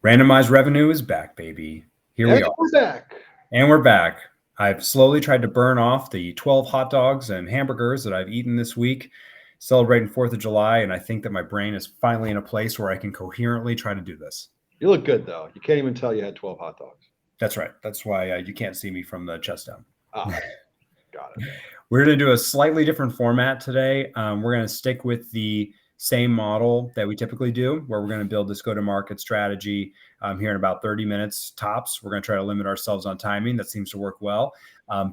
Randomized revenue is back, baby. Here we are. We're back. And we're back. I've slowly tried to burn off the 12 hot dogs and hamburgers that I've eaten this week, celebrating 4th of July, and I think that my brain is finally in a place where I can coherently try to do this. You look good, though. You can't even tell you had 12 hot dogs. That's right. That's why you can't see me from the chest down. Got it. We're going to do a slightly different format today. We're going to stick with the same model that we typically do, where we're going to build this go-to-market strategy here in about 30 minutes tops. We're going to try to limit ourselves on timing. That seems to work well.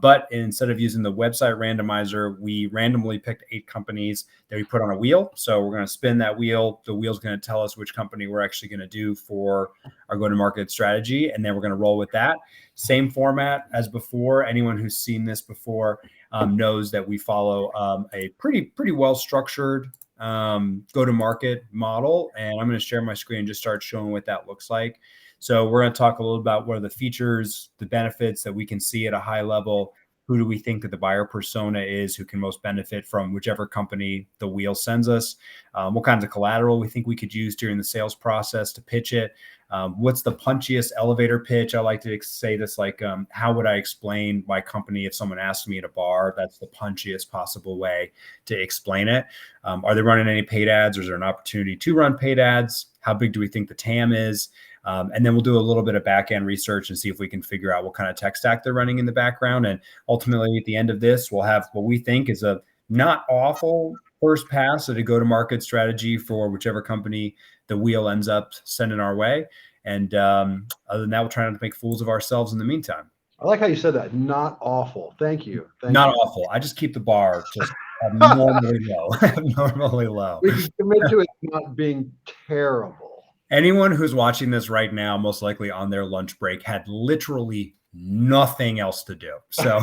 But instead of using the website randomizer, we randomly picked 8 companies that we put on a wheel. So we're going to spin that wheel. The wheel's going to tell us which company we're actually going to do for our go-to-market strategy. And then we're going to roll with that. Same format as before. Anyone who's seen this before knows that we follow a pretty well-structured go-to-market model. And I'm going to share my screen and just start showing what that looks like. So we're going to talk a little about what are the features, the benefits that we can see at a high level. Who do we think that the buyer persona is who can most benefit from whichever company the wheel sends us? What kinds of collateral we think we could use during the sales process to pitch it? What's the punchiest elevator pitch? I like to say this like, how would I explain my company if someone asked me at a bar? That's the punchiest possible way to explain it. Are they running any paid ads, or is there an opportunity to run paid ads? How big do we think the TAM is? And then we'll do a little bit of back-end research and see if we can figure out what kind of tech stack they're running in the background. And ultimately, at the end of this, we'll have what we think is a not awful first pass at a go-to-market strategy for whichever company the wheel ends up sending our way. And other than that, we'll try not to make fools of ourselves in the meantime. I like how you said that. Not awful. Thank you. Not awful. I just keep the bar just normally low. Normally low. We can commit to it not being terrible. Anyone who's watching this right now, most likely on their lunch break, had literally nothing else to do. So,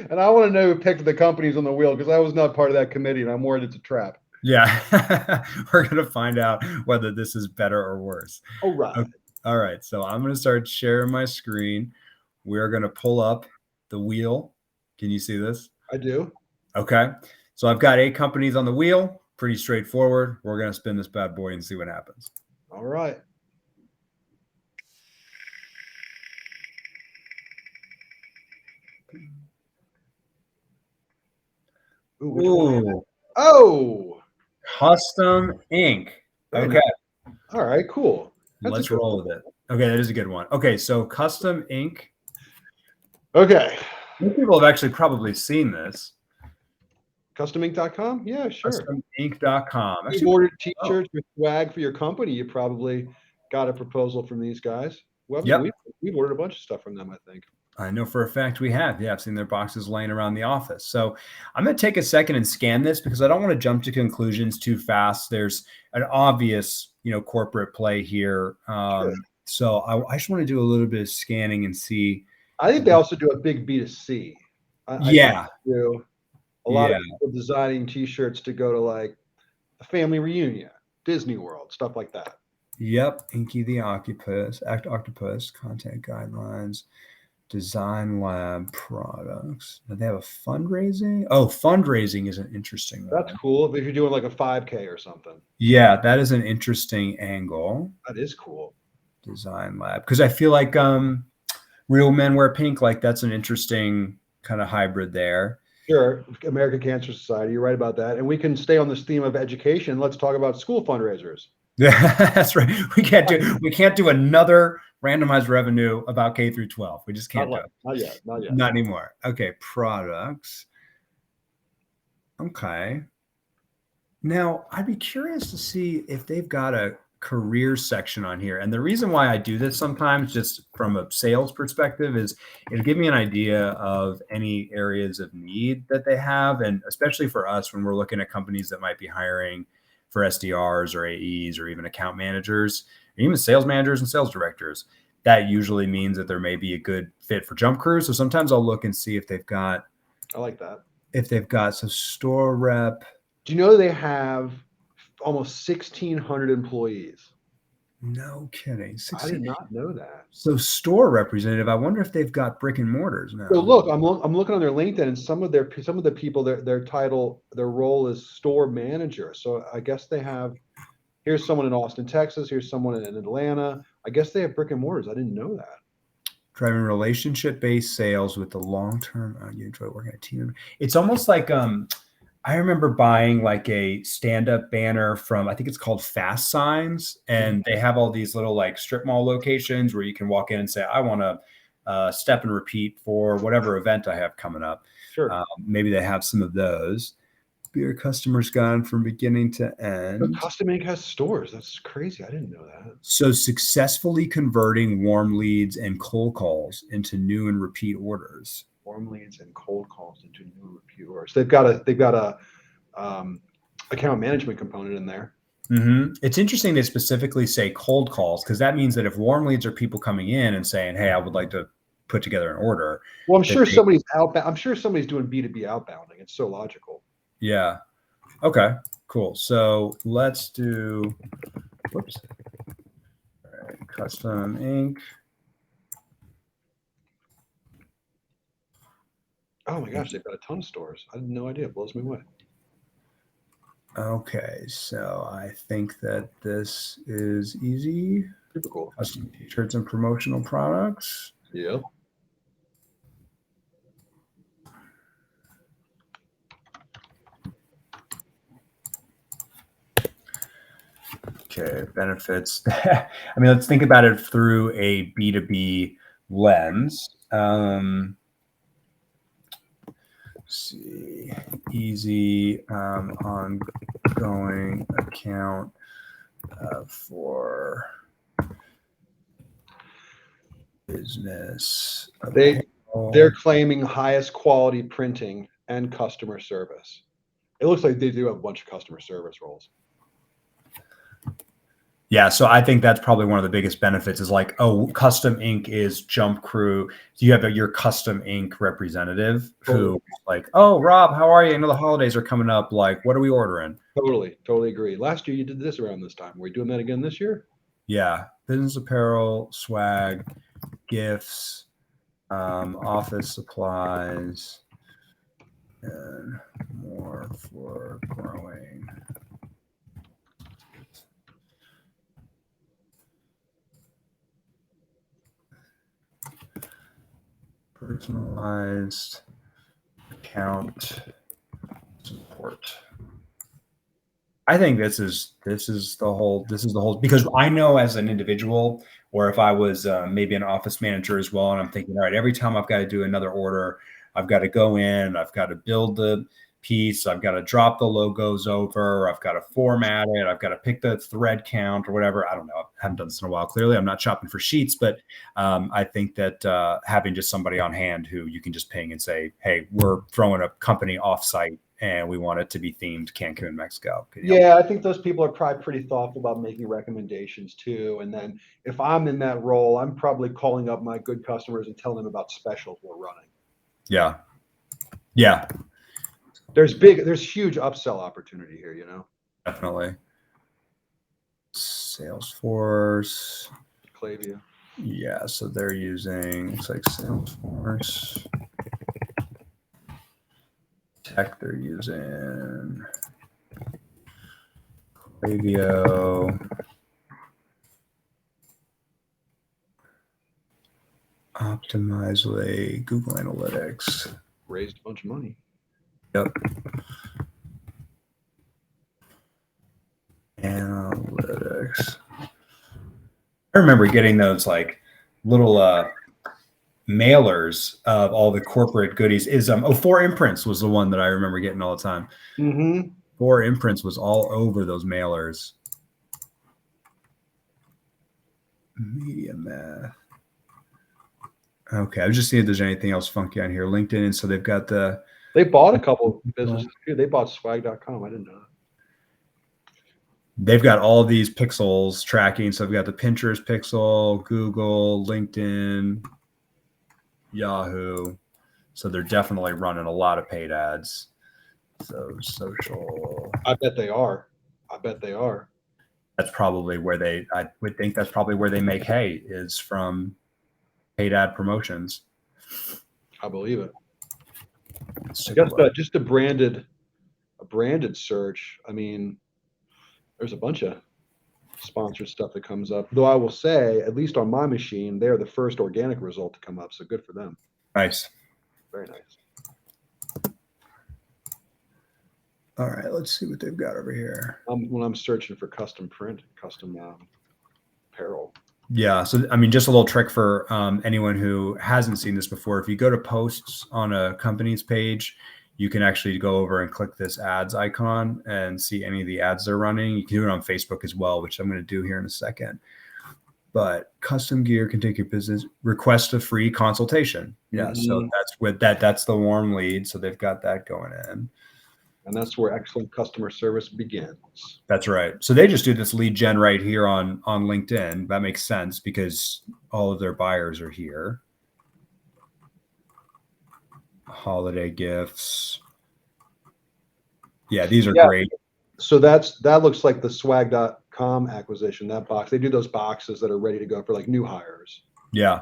and I want to know who picked the companies on the wheel, because I was not part of that committee, and I'm worried it's a trap. Yeah, we're going to find out whether this is better or worse. All right. Okay. All right. So I'm going to start sharing my screen. We're going to pull up the wheel. Can you see this? I do. Okay. So I've got 8 companies on the wheel. Pretty straightforward. We're going to spin this bad boy and see what happens. All right. Ooh. Oh. CustomInk. Okay. All right, cool. Let's roll with it. Okay, that is a good one. Okay, so CustomInk. Okay. Most people have actually probably seen this. CustomInk.com? Yeah, sure. CustomInk.com. If you ordered t-shirts with swag for your company, you probably got a proposal from these guys. Well, yep. We've ordered a bunch of stuff from them, I think. I know for a fact we have. Yeah, I've seen their boxes laying around the office. So I'm going to take a second and scan this because I don't want to jump to conclusions too fast. There's an obvious, corporate play here. Sure. So I just want to do a little bit of scanning and see. I think they also do a big B2C. Yeah. A lot of people designing t-shirts to go to like a family reunion, Disney World, stuff like that. Yep. Inky the Octopus, content guidelines, design lab products. Do they have a fundraising? Oh, fundraising is an interesting one. That's cool. If you're doing like a 5K or something. Yeah, that is an interesting angle. That is cool. Design lab. Because I feel like Real Men Wear Pink, like that's an interesting kind of hybrid there. Sure. American Cancer Society. You're right about that. And we can stay on this theme of education. Let's talk about school fundraisers. Yeah, that's right. We can't do another randomized revenue about K through 12. We just can't do it. Not yet. Not anymore. Okay. Products. Okay. Now I'd be curious to see if they've got a career section on here. And the reason why I do this sometimes, just from a sales perspective, is it'll give me an idea of any areas of need that they have. And especially for us, when we're looking at companies that might be hiring for SDRs or AEs or even account managers, or even sales managers and sales directors, that usually means that there may be a good fit for Jump Crew. So sometimes I'll look and see if they've got, I like that. If they've got some store rep. Do you know they have almost 1,600 employees? No kidding. I did not know that. So store representative, I wonder if they've got brick and mortars now. So look, I'm looking on their LinkedIn, and some of the people, their title, their role is store manager. So I guess they have Here's someone in Austin, Texas. Here's someone in Atlanta. I guess they have brick and mortars. I didn't know that. Driving relationship-based sales with the long-term. You enjoy working at a team. It's almost like I remember buying like a stand-up banner from, I think it's called Fast Signs, and they have all these little like strip mall locations where you can walk in and say, I want to step and repeat for whatever event I have coming up. Sure. Maybe they have some of those. Beer customers gone from beginning to end. CustomInk has stores. That's crazy. I didn't know that. So successfully converting warm leads and cold calls into new and repeat orders. Warm leads and cold calls into new and repeat orders. They've got a account management component in there. Mm-hmm. It's interesting they specifically say cold calls, because that means that if warm leads are people coming in and saying, hey, I would like to put together an order. Well, I'm sure somebody's outbound. I'm sure somebody's doing B2B outbounding. It's so logical. Yeah. Okay, cool. So let's do, whoops. All right, CustomInk. Oh my gosh, they've got a ton of stores. I had no idea. It blows me away. Okay, so I think that this is easy. Super cool. Custom t-shirts and promotional products. Yeah. Okay, benefits. I mean, let's think about it through a B2B lens. Let's see, easy ongoing account for business. They're claiming highest quality printing and customer service. It looks like they do have a bunch of customer service roles. Yeah, so I think that's probably one of the biggest benefits is like, oh, CustomInk is Jump Crew. You have your CustomInk representative who like, oh, Rob, how are you? I know the holidays are coming up. Like, what are we ordering? Totally agree. Last year you did this around this time. Are we doing that again this year? Yeah, business apparel, swag, gifts, office supplies, and more for growing. Personalized account support. I think this is the whole because I know as an individual, or if I was maybe an office manager as well, and I'm thinking, all right, every time I've got to do another order, I've got to go in, I've got to build the piece, I've got to drop the logos over, I've got to format it, I've got to pick the thread count or whatever. I don't know. I haven't done this in a while. Clearly, I'm not shopping for sheets, but I think that having just somebody on hand who you can just ping and say, hey, we're throwing a company offsite and we want it to be themed Cancun, Mexico. Yeah, I think those people are probably pretty thoughtful about making recommendations too. And then if I'm in that role, I'm probably calling up my good customers and telling them about specials we're running. Yeah. Yeah. There's huge upsell opportunity here, you know? Definitely. Salesforce. Klaviyo. Yeah, so they're using, looks like Salesforce. Tech, they're using Klaviyo. Optimizely, Google Analytics. Raised a bunch of money. Yep. Analytics. I remember getting those like little mailers of all the corporate goodies. Is 4 Imprints was the one that I remember getting all the time. Mm-hmm. 4 Imprints was all over those mailers. Media math. Okay, I was just seeing if there's anything else funky on here. LinkedIn, and so they've got the. They bought a couple of businesses too. They bought swag.com. I didn't know that. They've got all these pixels tracking. So we've got the Pinterest pixel, Google, LinkedIn, Yahoo. So they're definitely running a lot of paid ads. So social. I bet they are. That's probably where I would think that's probably where they make hay, is from paid ad promotions. I believe it. Just a branded search. I mean, there's a bunch of sponsored stuff that comes up. Though I will say, at least on my machine, they're the first organic result to come up. So good for them. Nice. Very nice. All right, let's see what they've got over here. When I'm searching for custom print, custom apparel. Yeah. So, I mean, just a little trick for anyone who hasn't seen this before. If you go to posts on a company's page, you can actually go over and click this ads icon and see any of the ads they're running. You can do it on Facebook as well, which I'm going to do here in a second. But custom gear can take your business. Request a free consultation. Yeah. So that's the warm lead. So they've got that going in. And that's where excellent customer service begins. That's right. So they just do this lead gen right here on LinkedIn. That makes sense because all of their buyers are here. Holiday gifts. Yeah, these are great. So that looks like the swag.com acquisition, that box. They do those boxes that are ready to go for like new hires. Yeah.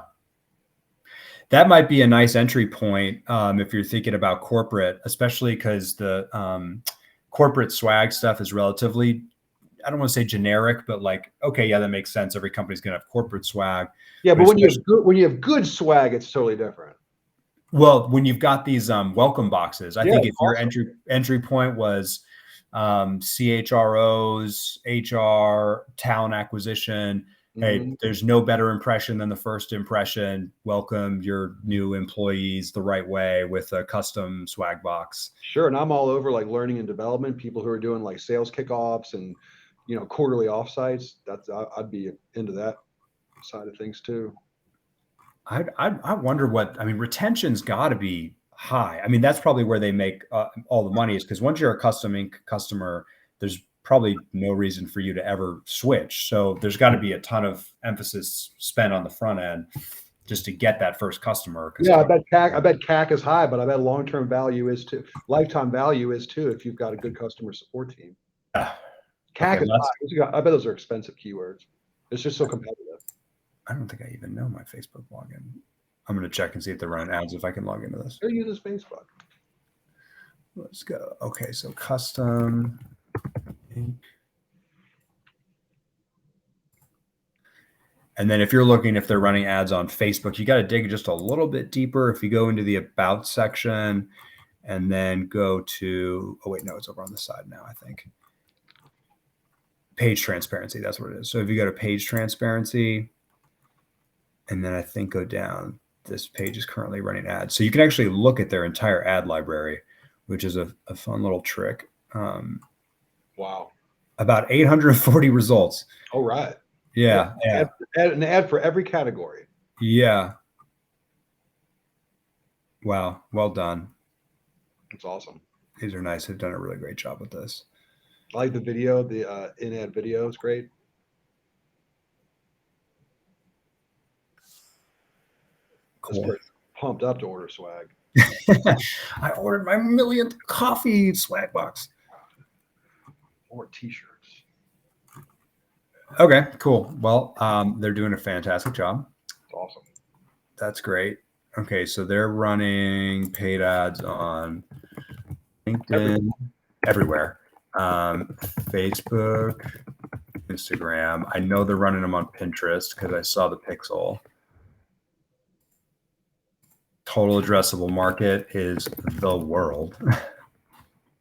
That might be a nice entry point if you're thinking about corporate, especially because the corporate swag stuff is relatively, I don't want to say generic, but like, okay, yeah, that makes sense. Every company's going to have corporate swag. Yeah, but when you have good swag, it's totally different. Well, when you've got these welcome boxes, I think if your entry point was CHROs, HR, talent acquisition, hey, there's no better impression than the first impression. Welcome your new employees the right way with a custom swag box. Sure. And I'm all over like learning and development, people who are doing like sales kickoffs and, quarterly offsites. I'd be into that side of things too. I wonder retention's got to be high. I mean, that's probably where they make all the money is because once you're a CustomInk customer, there's probably no reason for you to ever switch. So there's got to be a ton of emphasis spent on the front end just to get that first customer. Yeah, I bet CAC is high, but I bet long-term value is too. Lifetime value is too if you've got a good customer support team. CAC is high. I bet those are expensive keywords. It's just so competitive. I don't think I even know my Facebook login. I'm going to check and see if they're running ads if I can log into this. Who uses Facebook? Let's go. Okay, so CustomInk. And then if you're looking, if they're running ads on Facebook, you got to dig just a little bit deeper. If you go into the About section and then go to, oh wait, no, it's over on the side now, I think. Page transparency, that's what it is. So if you go to page transparency, and then I think go down, this page is currently running ads. So you can actually look at their entire ad library, which is a fun little trick. Wow. About 840 results. All right. Yeah. An ad for every category. Yeah. Wow. Well done. It's awesome. These are nice. They've done a really great job with this. I like the video. The in-ad video is great. Cool. Pumped up to order swag. I ordered my millionth coffee swag box. Or t-shirts. Okay, cool. Well, they're doing a fantastic job. That's awesome. That's great. Okay, so they're running paid ads on LinkedIn, everywhere. Facebook, Instagram. I know they're running them on Pinterest because I saw the pixel. Total addressable market is the world.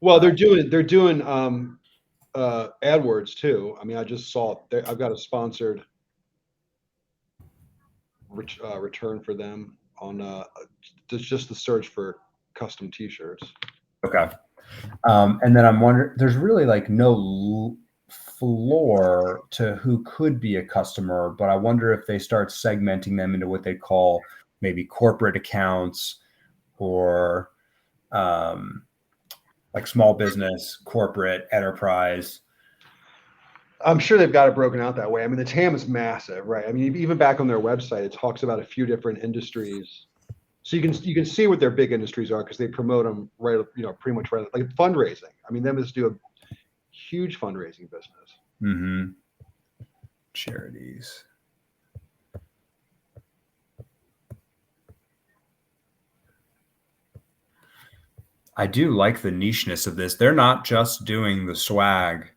Well, they're doing AdWords too. I mean, I just saw it. I've got a sponsored return for them on just the search for custom t-shirts. Okay. And then I'm wondering, there's really like no floor to who could be a customer, but I wonder if they start segmenting them into what they call maybe corporate accounts or like small business, corporate, enterprise. I'm sure they've got it broken out that way. I mean, the TAM is massive, right? I mean, even back on their website, it talks about a few different industries. So you can see what their big industries are because they promote them right, pretty much right, like fundraising. I mean, them is do a huge fundraising business. Mm-hmm. Charities. I do like the nicheness of this. They're not just doing the swag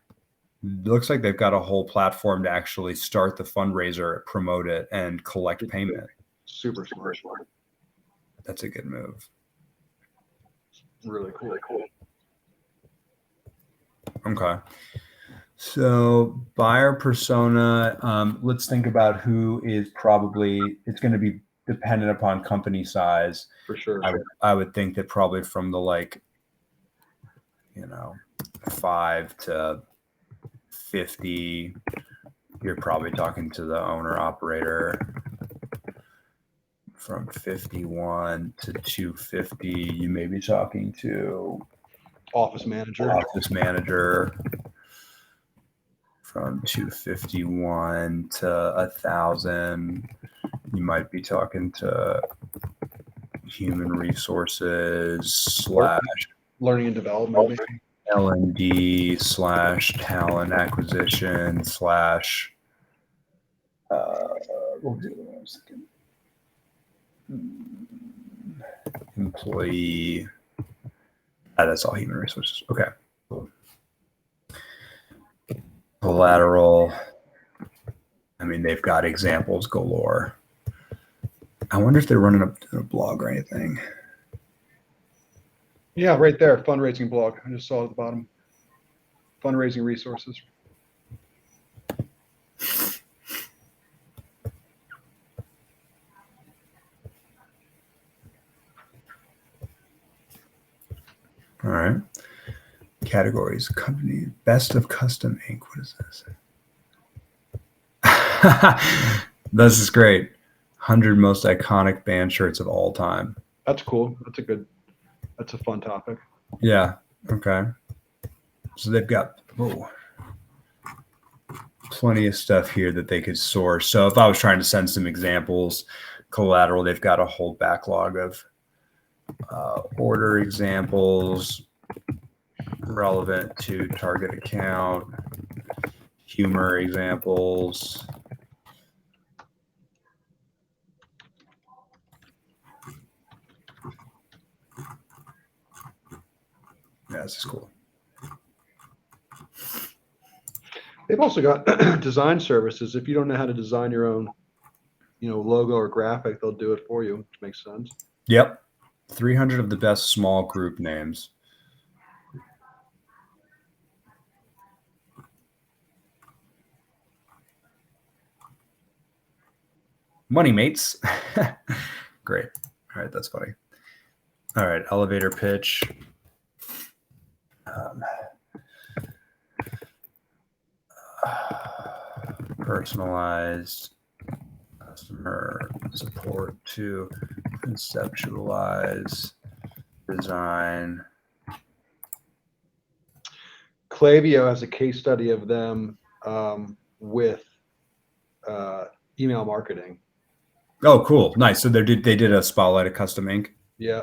Looks like they've got a whole platform to actually start the fundraiser, promote it, and collect payment. Super smart. That's a good move. Really cool. Okay. So buyer persona, let's think about who is probably, it's going to be dependent upon company size. For sure. I would think that probably from the 5 to 50, you're probably talking to the owner operator. From 51 to 250, you may be talking to office manager. From 251 to 1,000, you might be talking to human resources / learning and development, L&D / talent acquisition / what was the other one I was thinking? Employee. That's all human resources. Okay. Cool. Collateral. I mean, they've got examples galore. I wonder if they're running a blog or anything. Yeah, right there. Fundraising blog. I just saw it at the bottom. Fundraising resources. All right. Categories, company, best of CustomInk. What is this? This is great. 100 most iconic band shirts of all time. That's cool. That's a fun topic. Yeah. Okay. So they've got plenty of stuff here that they could source. So if I was trying to send some examples, collateral, they've got a whole backlog of order examples relevant to target account, humor examples. Yeah, this is cool. They've also got design services. If you don't know how to design your own, logo or graphic, they'll do it for you, which makes sense. Yep. 300 of the best small group names. Money mates. Great. All right, that's funny. All right, elevator pitch. Personalized customer support to conceptualize design. Klaviyo has a case study of them with email marketing. Oh, cool. Nice. So they did a spotlight of CustomInk. Yeah.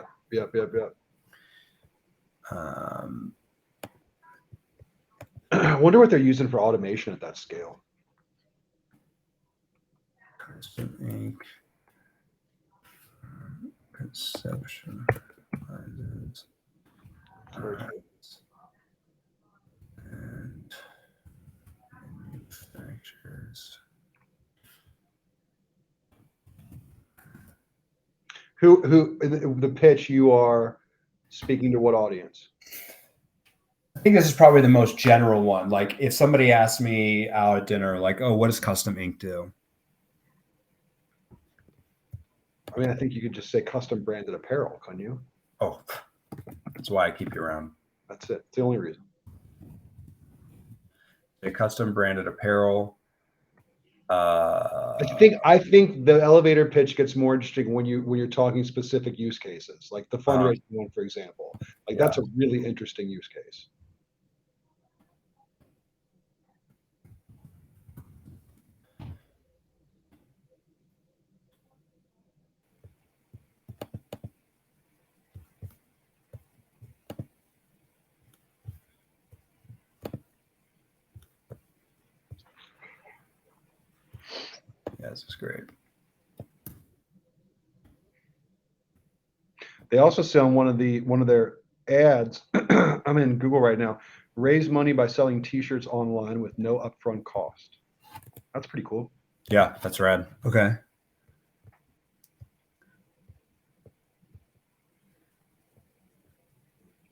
I wonder what they're using for automation at that scale. CustomInk conception and manufacturers. Who the pitch, you are speaking to what audience? I think this is probably the most general one. Like if somebody asked me out at dinner, like, oh, what does CustomInk do? I mean, I think you could just say custom branded apparel, couldn't you? Oh, that's why I keep you around. That's it. It's the only reason. A custom branded apparel. I think the elevator pitch gets more interesting when you're talking specific use cases, like the fundraising one, for example. That's a really interesting use case. Yeah, this is great. They also say on one of their ads, I'm in Google right now, Raise money by selling t-shirts online with no upfront cost. That's pretty cool. Yeah, that's rad. Okay.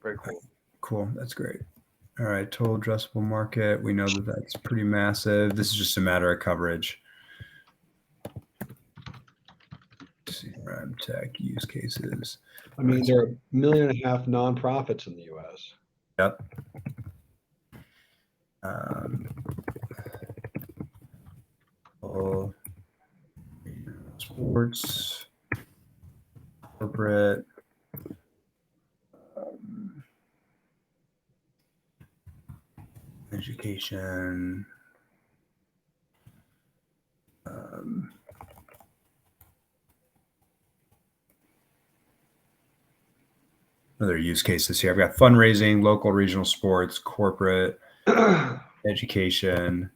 Very cool. Cool. That's great. All right. Total addressable market. We know that that's pretty massive. This is just a matter of coverage. CRM tech use cases. I mean, there are 1.5 million nonprofits in the U.S. Yep. Sports, corporate, education, other use cases here. I've got fundraising, local, regional sports, corporate, education.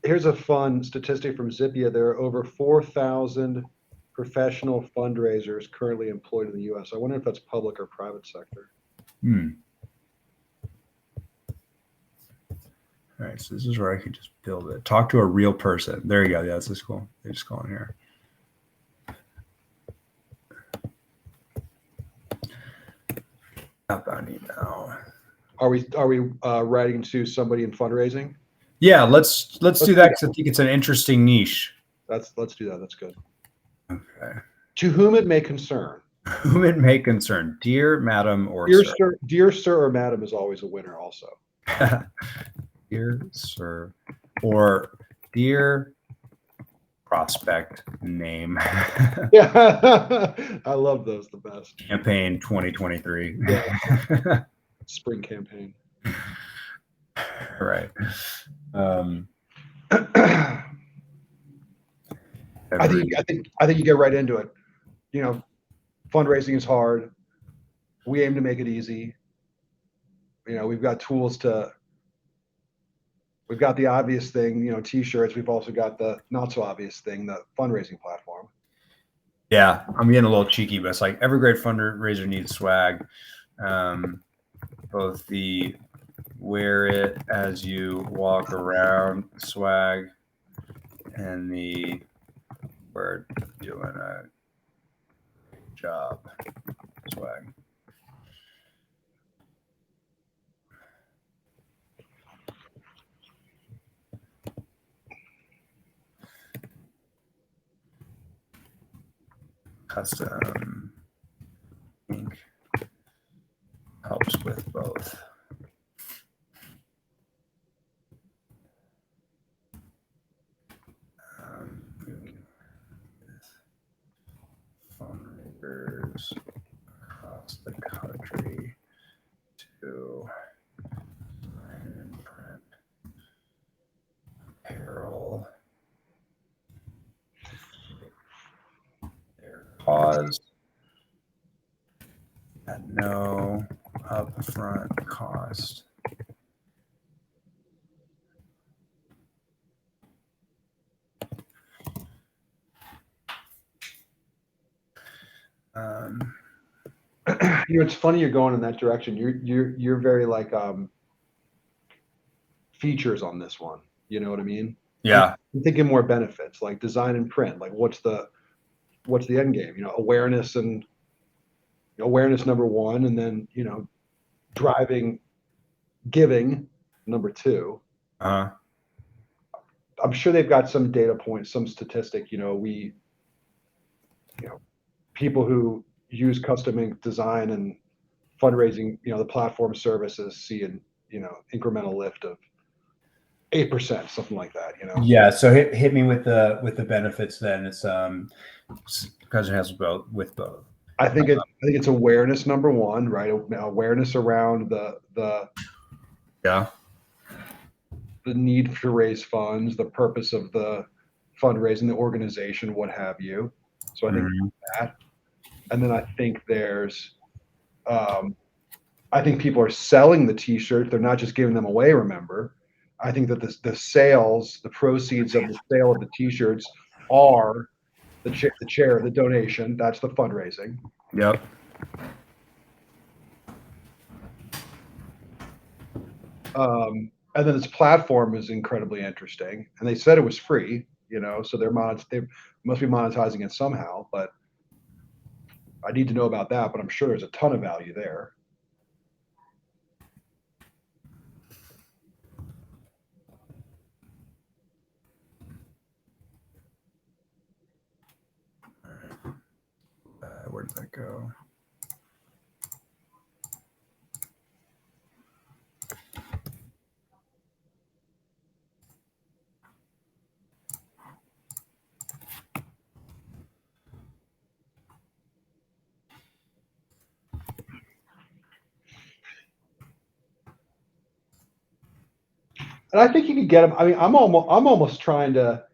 Here's a fun statistic from Zippia. There are over 4,000 professional fundraisers currently employed in the U.S. I wonder if that's public or private sector. All right, so this is where I could just build it. Talk to a real person. There you go. Yeah, this is cool. They just go in here. Outbound email. Are we writing to somebody in fundraising? Yeah, let's do that because I think it's an interesting niche. Let's do that. That's good. Okay. To whom it may concern. Whom it may concern, dear madam or Dear sir. sir, dear sir or madam is always a winner also. Dear sir, or dear prospect name. Yeah, I love those. The best. Campaign 2023. Yeah. Spring campaign. Right. I think you get right into it. You know, fundraising is hard. We aim to make it easy. You know, we've got tools to. We've got the obvious thing, you know, t-shirts. We've also got the not so obvious thing, the fundraising platform. Yeah, I'm getting a little cheeky, but it's like every great fundraiser needs swag. Both the wear it as you walk around swag and the we're doing a job swag. CustomInk helps with both. Fundraisers across the country to print apparel. Their cause at no upfront cost. You know, it's funny you're going in that direction. You're very like features on this one. You know what I mean? Yeah. I'm thinking more benefits, like design and print. Like what's the end game? You know, awareness number one, and then driving giving number two. Uh-huh. I'm sure they've got some data points, some statistic. People who use CustomInk design and fundraising, the platform services see an incremental lift of 8%, something like that. Yeah. So hit me with the benefits. Then it's because it has both with both. I think it's awareness number one, right? Awareness around the need to raise funds, the purpose of the fundraising, the organization, what have you. So I think that, and then I think there's, I think people are selling the t-shirt. They're not just giving them away. Remember, I think that the sales, the proceeds of the sale of the t-shirts are the donation. That's the fundraising. Yep. And then its platform is incredibly interesting. And they said it was free, so they must be monetizing it somehow. But I need to know about that. But I'm sure there's a ton of value there. Where did that go? And I think you could get them. I mean, I'm almost trying to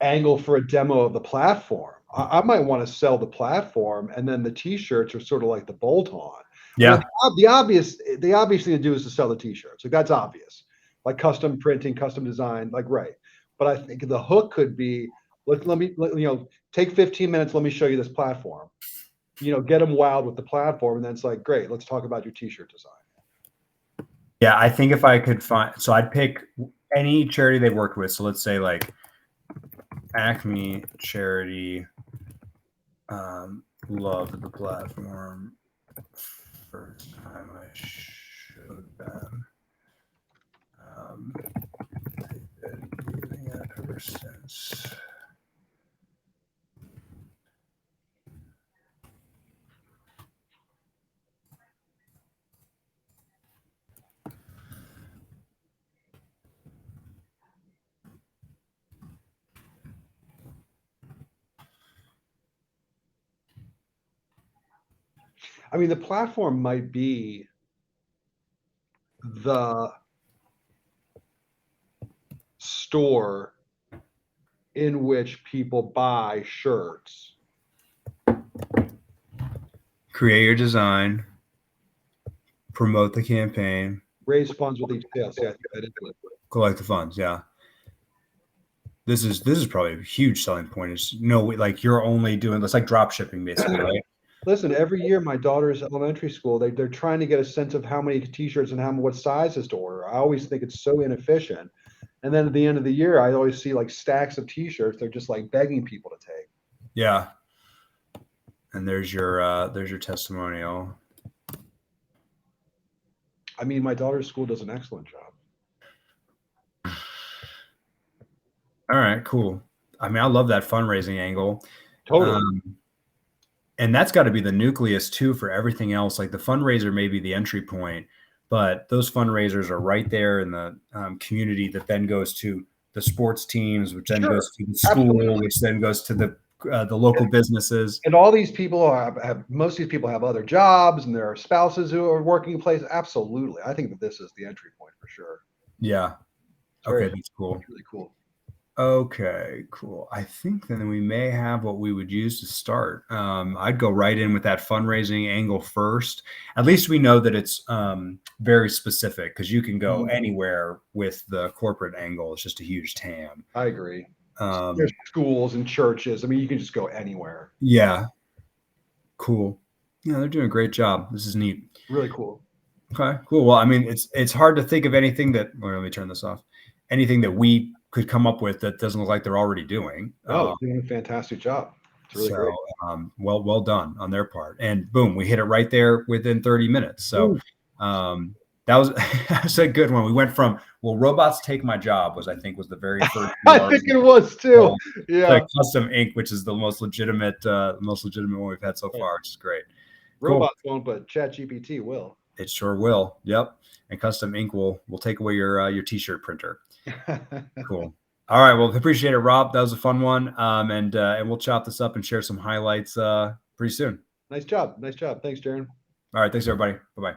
angle for a demo of the platform. I might want to sell the platform, and then the T-shirts are sort of like the bolt-on. Yeah. The obvious thing to do is to sell the T-shirts. Like that's obvious, like custom printing, custom design, like right. But I think the hook could be let me take 15 minutes. Let me show you this platform. Get them wowed with the platform, and then it's like great. Let's talk about your T-shirt design. Yeah, I think if I could find, so I'd pick any charity they've worked with. So let's say like Acme charity, loved the platform. First time I showed them. They've been using it ever since. I mean, the platform might be the store in which people buy shirts. Create your design, promote the campaign, raise funds with each sale. See, I think that is it. Collect the funds. Yeah. This is probably a huge selling point. Is like you're only doing this like drop shipping basically, right? Listen, every year my daughter's elementary school, they're trying to get a sense of how many T-shirts and what sizes to order. I always think it's so inefficient. And then at the end of the year, I always see like stacks of T-shirts. They're just like begging people to take. Yeah. And there's your testimonial. I mean, my daughter's school does an excellent job. All right, cool. I mean, I love that fundraising angle. Totally. And that's got to be the nucleus too for everything else. Like the fundraiser may be the entry point, but those fundraisers are right there in the community that then goes to the sports teams, which then goes to the school, absolutely, which then goes to the local businesses. And all these people most of these people have other jobs and there are spouses who are working in place. Absolutely. I think that this is the entry point for sure. Yeah. Okay. That's cool. It's really cool. Okay, cool. I think then we may have what we would use to start. I'd go right in with that fundraising angle first. At least we know that it's very specific because you can go anywhere with the corporate angle. It's just a huge TAM. I agree. There's schools and churches. I mean, you can just go anywhere. Yeah. Cool. Yeah, they're doing a great job. This is neat. Really cool. Okay, cool. Well, I mean, it's hard to think of anything that, let me turn this off. Anything that we could come up with that doesn't look like they're already doing. Oh, they're doing a fantastic job. It's really great. Well done on their part. And boom, we hit it right there within 30 minutes. So that was a good one. We went from, will robots take my job was the very first. I think it was too. Yeah. Like CustomInk, which is the most legitimate one we've had so far, which is great. Robots won't, but ChatGPT will. It sure will. Yep. And CustomInk will take away your T-shirt printer. Cool. All right. Well, appreciate it, Rob. That was a fun one. And we'll chop this up and share some highlights pretty soon. Nice job. Thanks, Jaron. All right. Thanks, everybody. Bye-bye.